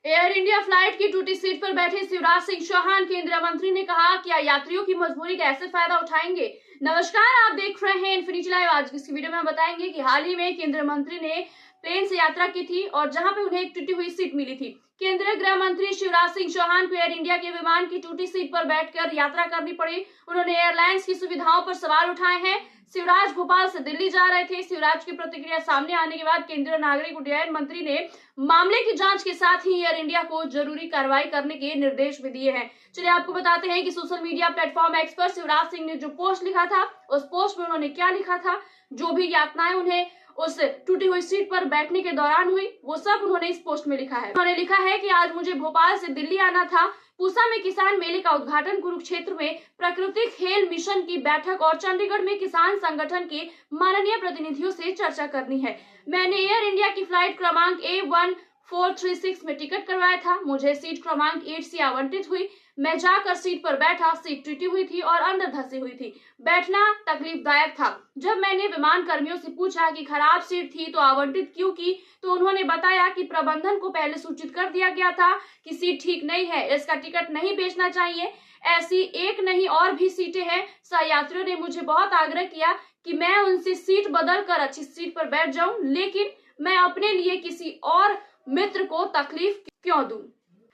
Air India flight की टूटी seat पर बैठे शिवराज सिंह चौहान केंद्रीय मंत्री ने कहा कि यात्रियों की मजबूरी का ऐसे फायदा उठाएंगे। नमस्कार, आप देख रहे हैं इन्फिनिटी लाइव। आज की इस वीडियो में हम बताएंगे कि हाल ही में केंद्रीय मंत्री ने प्लेन से यात्रा की थी और जहां पे उन्हें एक टूटी हुई सीट मिली थी। केंद्रीय गृह मंत्री शिवराज सिंह चौहान को एयर इंडिया के विमान की टूटी सीट पर बैठकर यात्रा करनी पड़ी। उन्होंने एयरलाइंस की सुविधाओं पर सवाल उठाए हैं। शिवराज भोपाल से दिल्ली जा रहे थे। शिवराज की प्रतिक्रिया सामने आने के बाद केंद्रीय नागरिक उड्डयन मंत्री ने मामले की जांच के साथ ही एयर इंडिया को जरूरी कार्रवाई करने के निर्देश भी दिए हैं। चलिए आपको बताते हैं कि सोशल मीडिया प्लेटफॉर्म एक्स पर शिवराज सिंह ने जो पोस्ट लिखा था, उस पोस्ट में उन्होंने क्या लिखा था। जो भी यातनाएं उन्हें उस टूटी हुई सीट पर बैठने के दौरान हुई, वो सब उन्होंने इस पोस्ट में लिखा है। उन्होंने लिखा है कि आज मुझे भोपाल से दिल्ली आना था, पूसा में किसान मेले का उद्घाटन, कुरुक्षेत्र में प्राकृतिक खेल मिशन की बैठक और चंडीगढ़ में किसान संगठन के माननीय प्रतिनिधियों से चर्चा करनी है। मैंने एयर इंडिया की फ्लाइट क्रमांक A1436 में टिकट करवाया था। मुझे सीट क्रमांक 8 से आवंटित हुई। मैं जाकर सीट पर बैठा, सीट टूटी हुई थी और अंदर धंसी हुई थी। बैठना तकलीफदायक था। जब मैंने विमान कर्मियों से पूछा कि खराब सीट थी तो आवंटित क्यों की, तो उन्होंने बताया कि प्रबंधन को पहले सूचित कर दिया गया था कि सीट ठीक नहीं है, इसका टिकट नहीं बेचना चाहिए। ऐसी एक नहीं और भी सीटें हैं। सहयात्रियों ने मुझे बहुत आग्रह किया कि मैं उनसे सीट बदल कर अच्छी सीट पर बैठ जाऊं, लेकिन मैं अपने लिए किसी और मित्र को तकलीफ क्यों दूं।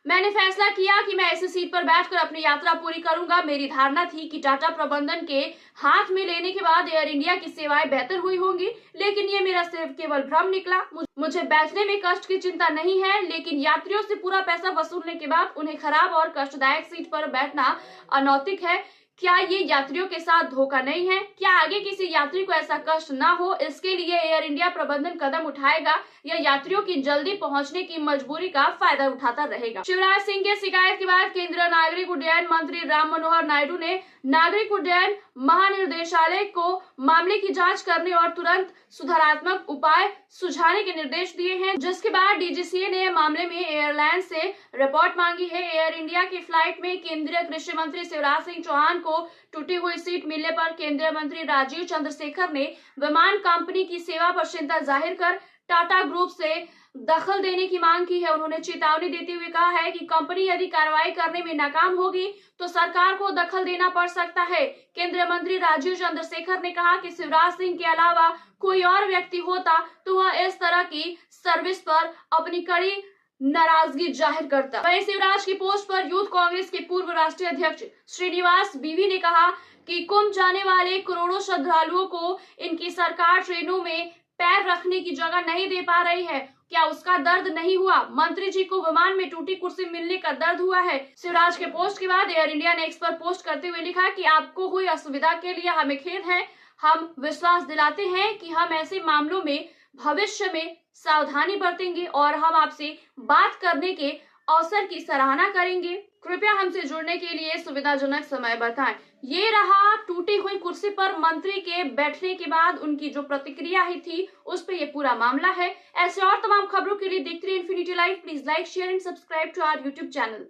मैंने फैसला किया कि मैं ऐसी सीट पर बैठकर अपनी यात्रा पूरी करूंगा। मेरी धारणा थी कि टाटा प्रबंधन के हाथ में लेने के बाद एयर इंडिया की सेवाएं बेहतर हुई होंगी, लेकिन ये मेरा सिर्फ केवल भ्रम निकला। मुझे बैठने में कष्ट की चिंता नहीं है, लेकिन यात्रियों से पूरा पैसा वसूलने के बाद उन्हें खराब और कष्टदायक सीट पर बैठना अनैतिक है। क्या ये यात्रियों के साथ धोखा नहीं है? क्या आगे किसी यात्री को ऐसा कष्ट ना हो, इसके लिए एयर इंडिया प्रबंधन कदम उठाएगा या यात्रियों की जल्दी पहुंचने की मजबूरी का फायदा उठाता रहेगा? शिवराज सिंह के शिकायत के बाद केंद्रीय नागरिक उड्डयन मंत्री राम मनोहर नायडू ने नागरिक उड्डयन महानिदेशालय को मामले की जांच करने और तुरंत सुधारात्मक उपाय सुझाने के निर्देश दिए हैं, जिसके बाद डीजीसीए ने मामले में एयरलाइन से रिपोर्ट मांगी है। एयर इंडिया की फ्लाइट में केंद्रीय कृषि मंत्री शिवराज सिंह चौहान को टूटी हुई सीट मिलने पर केंद्रीय मंत्री राजीव चंद्रशेखर ने विमान कंपनी की सेवा पर चिंता जाहिर कर टाटा ग्रुप से दखल देने की मांग की है। उन्होंने चेतावनी देते हुए कहा है कि कंपनी यदि कार्रवाई करने में नाकाम होगी तो सरकार को दखल देना पड़ सकता है। केंद्रीय मंत्री राजीव चंद्रशेखर ने कहा कि शिवराज सिंह के अलावा कोई और व्यक्ति होता तो वह इस तरह की सर्विस पर अपनी कड़ी नाराजगी जाहिर करता। वहीं शिवराज की पोस्ट पर यूथ कांग्रेस के पूर्व राष्ट्रीय अध्यक्ष श्रीनिवास बीवी ने कहा कि कुंभ जाने वाले करोड़ों श्रद्धालुओं को इनकी सरकार ट्रेनों में पैर रखने की जगह नहीं दे पा रही है। क्या उसका दर्द नहीं हुआ? मंत्री जी को विमान में टूटी कुर्सी मिलने का दर्द हुआ है। शिवराज के पोस्ट के बाद एयर इंडिया ने एक्स पर पोस्ट करते हुए लिखा कि आपको हुई असुविधा के लिए हमें खेद है। हम विश्वास दिलाते हैं कि हम ऐसे मामलों में भविष्य में सावधानी बरतेंगे और हम आपसे बात करने के अवसर की सराहना करेंगे। कृपया हमसे जुड़ने के लिए सुविधाजनक समय बताएं। ये रहा टूटी हुई कुर्सी पर मंत्री के बैठने के बाद उनकी जो प्रतिक्रिया ही थी, उस पे ये पूरा मामला है। ऐसे और तमाम खबरों के लिए देखते रहिए Infinity Live. Please like, share and subscribe to our YouTube channel.